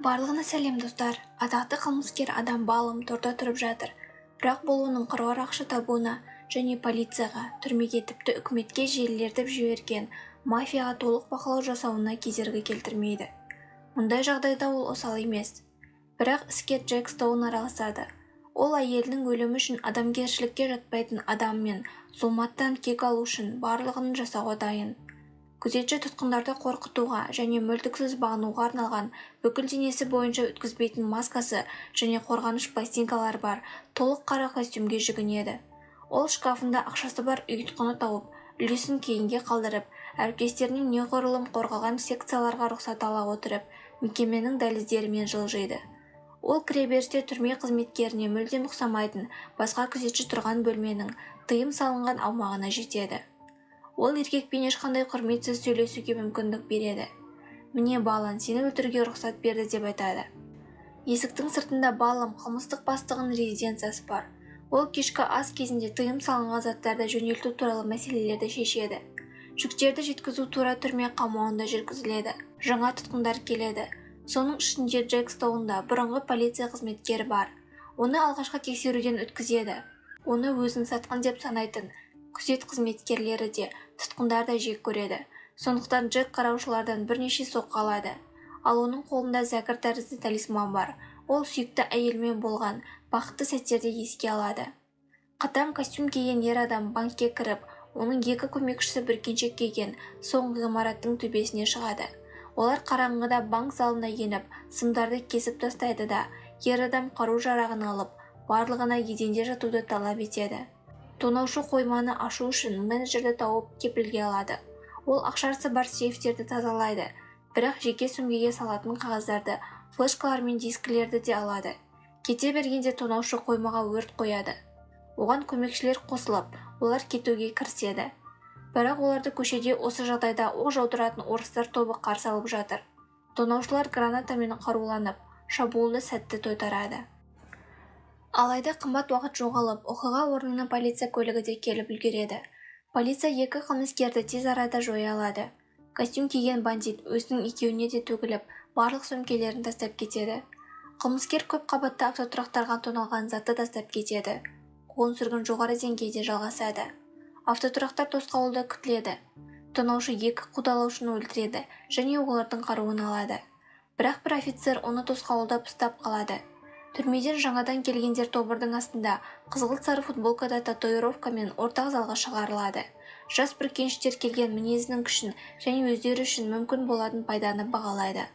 Барлығына сәлем достар. Атақты қылмыскер адам Балым торда тұрып жатыр. Бірақ бұл оның қыруар ақша табуына және полицияға, түрмеге тіпті үкіметке желілертіп жіберген мафияға толық бақылау жасауына кедергі келтірмейді. Мұндай жағдайда ол осал емес. Бірақ іске Джек Стоун араласады. Ол әйелінің өлімі үшін адамгершілікке жатпайтын адаммен зұлматтан кек алу үшін барлығын жасауға дайын. Күзетші тұтқындарды қорқытуға және мүлтіксіз бағынуға арналған бүкіл денесі бойынша өткізбейтін маскасы және қорғаныш пластинкалары бар толық қара костюмге жүгінеді. Ол шкафында ақшасы бар ұйытқыны тауып, үлесін кейінге қалдырып, әріптестерінің неғұрлым қорғалған секцияларға рұқсат ала отырып, мекеменің дәліздерімен жылжиды. Ол кіреберісте түрме қызметкеріне мүлдем ұқсамайтын басқа күзетші тұрған бөлменің тыйым салынған аумағына жетеді. Ол еркекпен ешқандай құрметсіз сөйлесуге мүмкіндік береді. Міне Балан, сені өлтіруге рұқсат берді деп айтады. Есіктің сыртында Балым қылмыстық бастығының резиденциясы бар. Ол кешкі ас кезінде тыйым салынған заттарды жөнелту туралы мәселелерді шешеді. Жүктерді жеткізу тура түрме қамауында жүргізіледі. Жаңа тұтқындар келеді. Соның ішінде Джек Стоунда бұрынғы полиция қызметкері бар. Оны алғашқы тексеруден өткізеді. Оны өзін сатқын деп санайтын күзет қызметкерлері де, тұтқындар да жек көреді. Сондықтан Джек қараушылардан бірнеше соққы алады. Ал оның қолында зәкір тәрізді талисман бар. Ол сүйікті әйелмен болған бақытты сәттерді еске алады. Қатаң костюм киген ер адам банкке кіріп, оның екі көмекшісі бүркеншек киген соңғы ғимараттың төбесіне шығады. Олар қараңғыда банк залына еніп, сымдарды кесіп тастайды да, ер адам қару-жарағын алып, барлығына еденде жатуды талап етеді. Тонаушы қойманы ашу үшін менеджерді тауып кепілге алады. Ол ақшасы бар сейфтерді тазалайды, бірақ жеке сөмкеге салатын қағаздарды, флешкалар мен дискілерді де алады. Кете бергенде тонаушы қоймаға өрт қояды. Оған көмекшілер қосылып, олар кетуге кіріседі. Бірақ оларды көшеде осы жағдайда оқ жаудыратын орыстар тобы қарсы алып жатыр. Тонаушылар гранатамен қаруланып, шабуылды сәтті тойтарады. Алайда қымбат уақыт жоғалып, оқиға орнына полиция көлігі де келіп үлгереді. Полиция екі қылмыскерді тез арада жоя алады. Костюм киген бандит өзінің екеуіне де төгіліп, барлық сөмкелерін тастап кетеді. Қылмыскер көп қабатты автотұрақтарға тоналған затты тастап кетеді. Қуғын сүргін жоғары деңгейде жалғасады. Автотұрақтар тосқауылда күтіледі. Тонаушы екі қудалаушыны өлтіреді және олардың қаруын алады. Бірақ бір офицер оны тосқауылдап ұстап қалады. Түрмеден жаңадан келгендер тобырдың астында қызғылт сары футболкада татуировкамен ортақ залға шығарылады. Жас бүркеншіктер келген мінезінің күшін және өздері үшін мүмкін болатын пайданы бағалайды.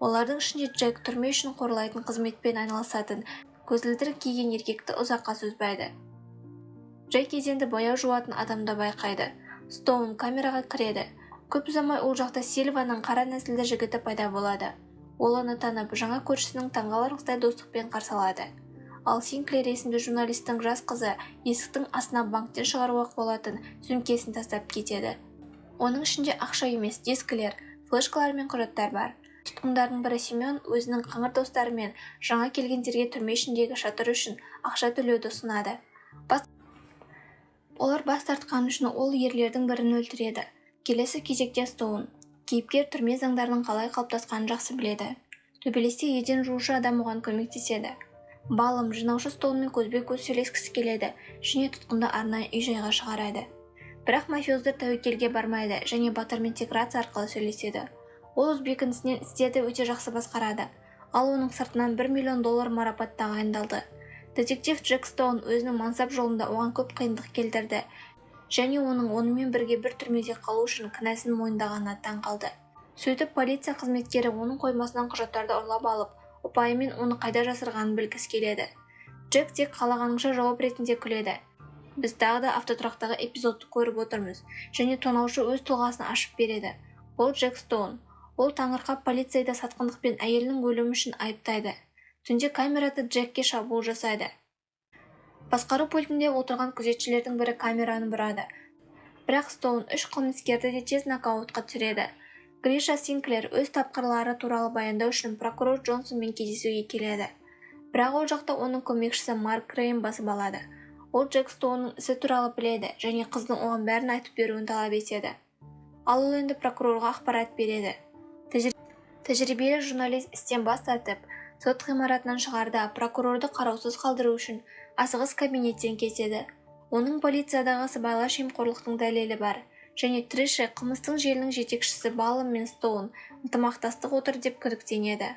Олардың ішінде Джек түрме үшін қорлайтын қызметпен айналысатын көзілдірік киген еркекті ұзаққа созбайды. Джек еденді бояу жуатын адамды байқайды. Стоун камераға кіреді. Көп ұзамай ол жақта Сильваның қара нәсілді жігіті пайда болады. Ол оны танып, жаңа көршісінің таңғаларлықтай достықпен қарсы алады. Ал Синклер есімді журналистің жас қызы есіктің астына банктен шығаруға болатын сөмкесін тастап кетеді. Оның ішінде ақша емес, дискілер, флешкалар мен құжаттар бар. Тұтқындардың бірі Семен өзінің қыңыр достарымен жаңа келгендерге түрме ішіндегі шатыр үшін ақша төлеуді ұсынады. Олар бас тартқан үшін ол ерлердің бірін өлтіреді. Келесі кезекте Стоун. Кейіпкер түрме заңдарының қалай қалыптасқанын жақсы біледі. Төбелесте еден жуушы адам оған көмектеседі. Балым жинаушы Стоунмен көзбе-көз сөйлескісі келеді және тұтқынды арнайы үй-жайға шығарады. Бірақ мафиоздар тәуекелге бармайды және батырмен тек рация арқылы сөйлеседі. Ол өз бекінісінен істерді өте жақсы басқарады. Ал оның сыртынан $1 миллион марапат тағайындалды. Детектив Джек Стоун өзінің мансап жолында оған көп қиындық келтірді және оның онымен бірге бір түрмеде қалу үшін кінәсін мойындағанына таң қалды. Сөйтіп полиция қызметкері оның қоймасынан құжаттарды ұрлап алып, ұпайымен оны қайда жасырғанын білгісі келеді. Джек тек қалағаныңша жауап ретінде күледі. Біз тағы да автотұрақтағы эпизодты көріп отырмыз және тонаушы өз тұлғасын ашып береді. Ол Джек Стоун. Ол таңырқап полицияда сатқындықпен әйелінің өлімі үшін айыптайды. Түнде камерада Джекке шабуыл жасайды. Басқару пультінде отырған күзетшілердің бірі камераны бұрады. Бірақ Стоун үш қылмыскерді де тез нокаутқа түсіреді. Гриша Синклер өз тапқырлары туралы баяндау үшін прокурор Джонсонмен кездесуге келеді. Бірақ ол жақта оның көмекшісі Марк Грейм басып алады. Ол Джек Стоунның ісі туралы біледі және қыздың оған бәрін айтып беруін талап етеді. Ал ол енді прокурорға ақпарат береді. Тәжірибелі журналист істен бас тартып, сот ғимаратынан шығарда прокурорды қараусыз қалдыру үшін асығыс кабинеттен кетеді. Оның полициядағы сыбайлас жемқорлықтың дәлелі бар, және Трэши қылмыстық желінің жетекшісі Баллом мен Стоун ынтымақтастық отыр деп күдіктенеді.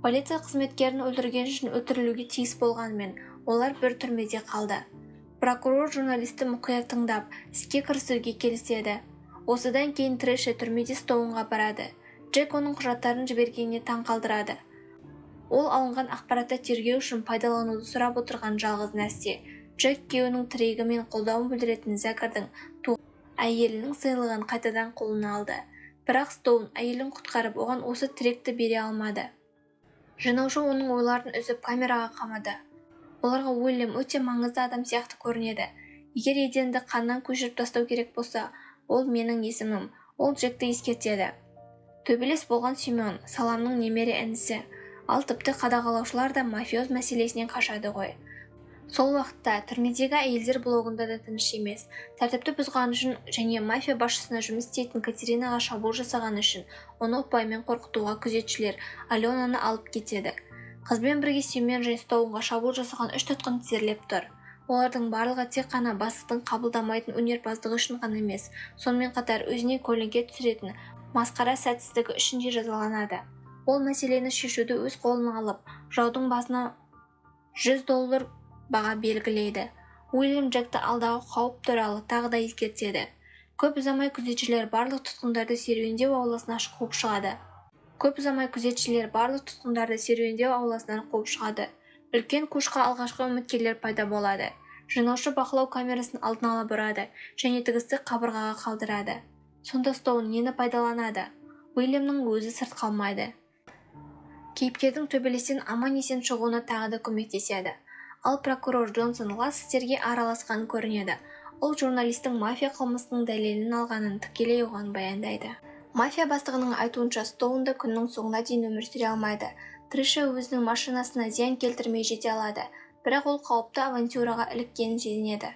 Полиция қызметкерін өлтірген үшін өлтірілуге тиіс болғанымен, олар бір түрмеде қалды. Прокурор журналисті мұқият тыңдап, іске кірісуге келіседі. Осыдан кейін Трэши түрмеде Стоунға барады. Джек оның құжаттарын жібергеніне таң қалдырады. Ол алынған ақпаратты тергеу үшін пайдалануды сұрап отырған жалғыз нәрсе. Джек күйеуінің тірегі мен қолдауын білдіретін Зәкірдің әйелінің сыйлығын қайтадан қолына алды. Бірақ Стоун әйелін құтқарып, оған осы тіректі бере алмады. Жинаушы оның ойларын үзіп камераға қамады. Оларға Уильям өте маңызды адам сияқты көрінеді. Егер еденді қаннан көшіріп тастау керек болса, ол менің есімім. Ол Джекті ескертеді. Төбелес болған Симеон Саламның немере інісі. Ал тіпті қадағалаушылар да мафиоз мәселесінен қашады ғой. Сол уақытта түрмедегі әйелдер блогында да тыныш емес. Тәртіпті бұзған үшін және мафия басшысына жұмыс істейтін Катеринаға шабуыл жасаған үшін оны ұпаймен қорқытуға күзетшілер Аленаны алып кетеді. Қызбен бірге Симеон және Стоунға шабуыл жасаған 3 тұтқын тізерлеп тұр. Олардың барлығы тек қана бастықтың қабылдамайтын өнерпаздығы үшін ғана емес, сонымен қатар өзіне көлеңке түсіретін масқара сәтсіздігі үшін де жазаланады. Ол мәселені шешуді өз қолына алып, жаудың басына $100 баға белгілейді. Уильям Джекті алдағы қауіп туралы тағы да ескертеді. Көп ұзамай күзетшілер барлық тұтқындарды серуендеу ауласына қуып шығады. Үлкен көшқа алғашқы үміткерлер пайда болады. Жинаушы бақылау камерасын алдын ала бұрады және тігісті қабырғаға қалдырады. Сонда Стоун нені пайдаланады? Уильямның өзі сырт қалмайды. Кейіпкердің төбелестен аман-есен шығуына тағы да көмектеседі. Ал прокурор Джонсон лас істерге араласқан көрінеді. Ол журналистің мафия қылмысының дәлелін алғанын тікелей оған баяндайды. Мафия бастығының айтуынша Стоун да күннің соңына дейін өмір сүре алмайды. Трэши өзінің машинасына зиян келтірмей жете алады, бірақ ол қауіпті авантюраға іліккенін сезінеді.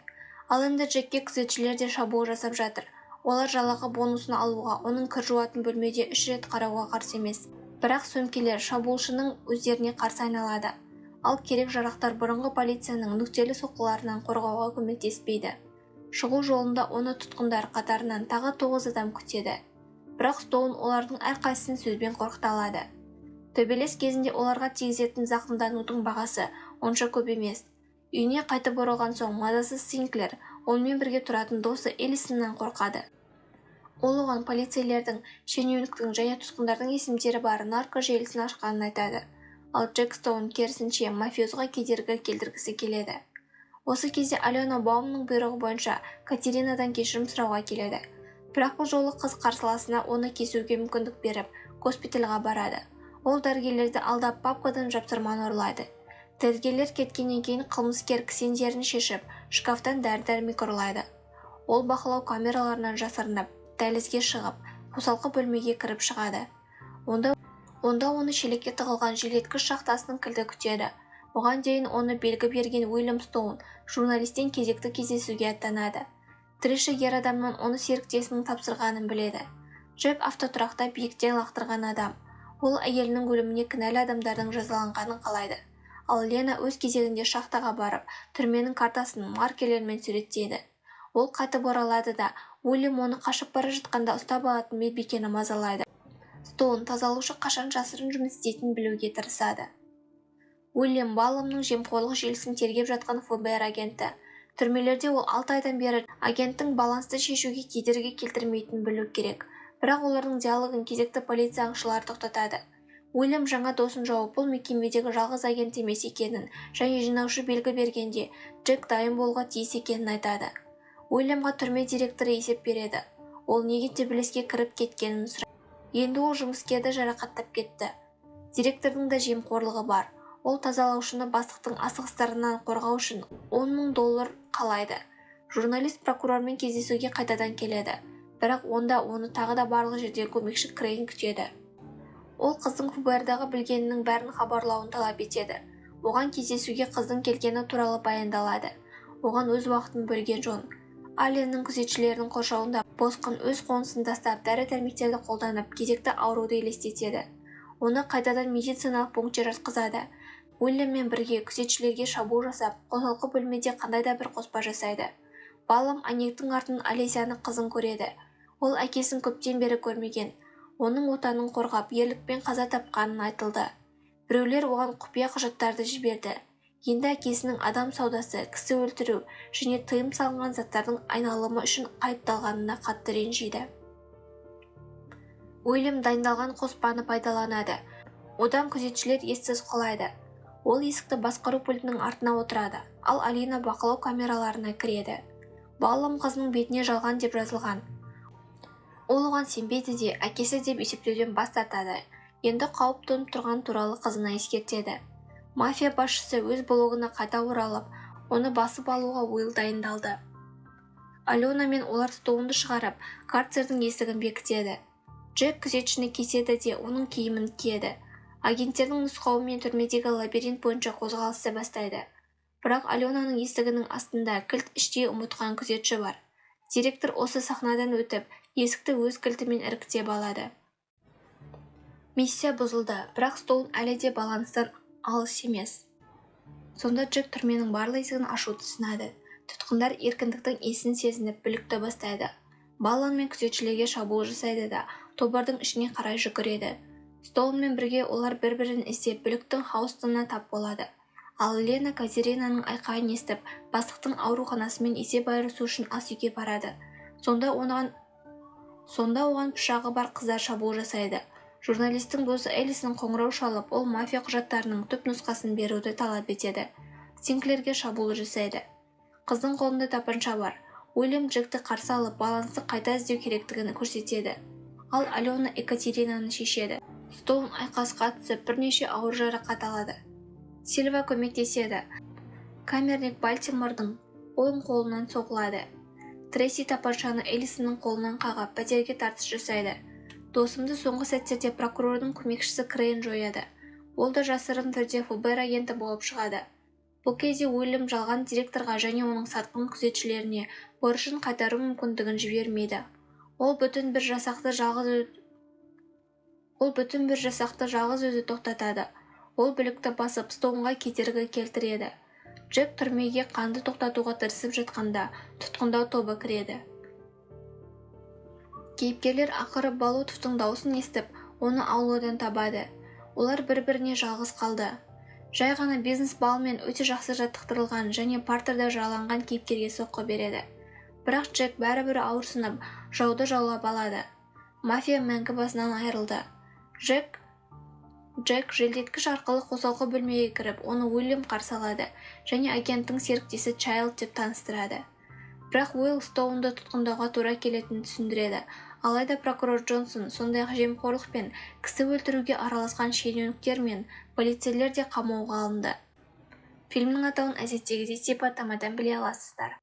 Ал енді Джекке күзетшілер де шабуыл жасап жатыр. Олар жалақы бонусын алуға, оның кір жуатын бөлмеде 3 рет қарауға қарсы емес. Бірақ сөмкелер шабуылшының өздеріне қарсы айналады. Ал керек жарақтар бұрынғы полицияның нүктелі соққыларынан қорғауға көмектеспейді. Шығу жолында оны тұтқындар қатарынан тағы 9 адам күтеді. Бірақ Стоун олардың әрқайсысын сөзбен қорқыта алады. Төбелес кезінде оларға тигізетін зақымданудың бағасы онша көп емес. Үйіне қайтып оралған соң мазасыз Синклер онымен бірге тұратын досы Элисоннан қорқады. Ол оған полицейлердің, шенеуніктің және тұтқындардың есімдері бар нарко желісін ашқанын айтады. Ал Джек Стоун керісінше мафиозға кедергі келтіргісі келеді. Осы кезде Алена Баумның бұйрығы бойынша Катеринадан кешірім сұрауға келеді. Бірақ бұл жолы қыз қарсыласына оны кесуге мүмкіндік беріп, госпитальға барады. Ол дәрігерлерді алдап папкадан жапсырманы ұрлайды. Дәрігерлер кеткеннен кейін қылмыскер кісендерін шешіп, шкафтан дәрі-дәрмек ұрлайды. Ол бақылау камераларынан жасырынып, дәлізге шығып, қосалқы бөлмеге кіріп шығады. Онда оны шелекке тығылған желеткіш шахтасының кілті күтеді. Оған дейін оны белгі берген Уильям Стоун журналистен кезекті кездесуге аттанады. Трэши ер адамнан оны серіктесінің тапсырғанын біледі. Джек автотұрақта биіктен лақтырған адам. Ол әйелінің өліміне кінәлі адамдардың жазаланғанын қалайды. Ал Лена өз кезегінде шахтаға барып, түрменің картасын маркерлермен суреттейді. Ол қайтып оралады да, Уильям оны қашып бара жатқанда ұстап алатын медбикені мазалайды. Стоун тазалаушы қашан жасырын жұмыс істейтінін білуге тырысады. Уильям Балломның жемқорлық желісін тергеп жатқан ФБР агенті. Түрмелерде ол 6 айдан бері агенттің балансты шешуге кедергі келтірмейтінін білу керек. Бірақ олардың диалогын кезекті полиция аңшылары тоқтатады. Уильям жаңа досын жауып, бұл мекемедегі жалғыз агент емес екенін және жинаушы белгі бергенде Джек дайын болуға тиіс екенін айтады. Уильямға түрме директоры есеп береді. Ол неге төбелеске кіріп кеткенін сұрайды. Енді ол жұмыскерді жарақаттап кетті. Директордың да жемқорлығы бар. Ол тазалаушыны бастықтың асығыстарынан қорғау үшін $10,000 қалайды. Журналист прокурормен кездесуге қайтадан келеді. Бірақ онда оны тағы да барлық жерде көмекші Крейн күтеді. Ол қыздың ФБРдағы білгенінің бәрін хабарлауын талап етеді. Оған кездесуге қыздың келгені туралы баяндалады. Оған өз уақытын бөлген жөн. Аленның күзетшілерінің қоршауында босқын өз қонысын тастап, дәрі-дәрмектерді қолданып, кезекті ауруды елестетеді. оны қайтадан медициналық пунктке жатқызады. Уильяммен бірге күзетшілерге шабуыл жасап, қосалқы бөлмеде қандай да бір қоспа жасайды. Баллам Анниктің артынан Алесияны қызын көреді. Ол әкесін көптен бері көрмеген. Оның отанын қорғап, ерлікпен қаза тапқанын айтылды. Біреулер оған құпия құжаттарды жіберді. Енді әкесінің адам саудасы, кісі өлтіру және тыйым салынған заттардың айналымы үшін айыпталғанына қатты ренжиді. Уильям дайындалған қоспаны пайдаланады. Одан күзетшілер ессіз құлайды. Ол есікті басқару пультінің артына отырады, ал Алина бақылау камераларына кіреді. Баллам қызының бетіне жалған деп жазылған. Ол оған сенбейді де, әкесі деп есептеуден бас тартады. Енді қауіп төніп тұрған туралы қызына ескертеді. Мафия басшысы өз блогына қайта оралып, оны басып алуға Уилл дайындалды. Алена мен олар столынды шығарып, карцердің есігін бекітеді. Джек күзетшіні кеседі де оның киімін киеді. Агенттердің нұсқауымен түрмедегі лабиринт бойынша қозғалысты бастайды. Бірақ Аленаның есігінің астында кілт іштей ұмытқан күзетші бар. Директор осы сахнадан өтіп, есікті өз кілтімен іріктеп алады. Миссия бұзылды, бірақ стол әлі де баланстан алыс емес. Сонда Джек түрменің барлық есігін ашуды сынады. Тұтқындар еркіндіктің иісін сезініп бүлікті бастайды. Баллам мен күзетшілерге шабуыл жасайды да тобырдың ішіне қарай жүгіреді. Стоунмен бірге олар бір-бірін іздеп бүліктің хаустығына тап болады. Ал Лена Катеринаның айқайын естіп, бастықтың ауруханасымен есеп айырысу үшін ас үйге барады. Сонда оған пышағы бар қыздар шабуыл жасайды. Журналистің досы Элисон қоңырау шалып, ол мафия құжаттарының түп нұсқасын беруді талап етеді. Синклерге шабуыл жасайды. Қыздың қолында тапанша бар. Уильям Джекті қарсы алып, балансты қайта іздеу керектігін көрсетеді. Ал Алена Екатеринаны шешеді. Стоун айқасқа түсіп, бірнеше ауыр жарақат алады. Сильва көмектеседі. Камерник Балтимордың оң қолынан соғылады. Трейси тапаншаны Элисонның қолынан қағып, пәтерге тартыс жасайды. Досымды соңғы сәттерде прокурордың көмекшісі Крейн жояды. Ол да жасырын түрде ФБР агенті болып шығады. Бұл кезде Уильям жалған директорға және оның сатқын күзетшілеріне борышын қайтару мүмкіндігін жібермейді. Ол бүтін бір жасақты жалғыз өзі тоқтатады. Ол бүлікті басып, Стоунға кедергі келтіреді. Джек түрмеге қанды тоқтатуға тырысып жатқанда, тұтқындау тобы кіреді. Кейіпкерлер ақыры Болотовтың даусын естіп, оны ауладан табады. Олар бір-біріне жалғыз қалды. Жай ғана бизнес-балмен өте жақсы жаттықтырылған және партерда жараланған кейіпкерге соққы береді. Бірақ Джек бәрібір ауырсынып, жауды жаулап алады. Мафия мәңгі басынан айырылды. Джек желдеткіш арқылы қосалқы бөлмеге кіріп, оны Уильям қарсы алады және агенттің серіктесі Чайлд деп таныстырады. Бірақ Уилл Стоунды тұтқындауға тура келетінін түсіндіреді. Алайда прокурор Джонсон сондай-ақ жемқорлық пен кісі өлтіруге араласқан шенеуніктер мен полицейлер де қамауға алынды. Фильмнің атауын әдеттегідей сипаттамадан біле аласыздар.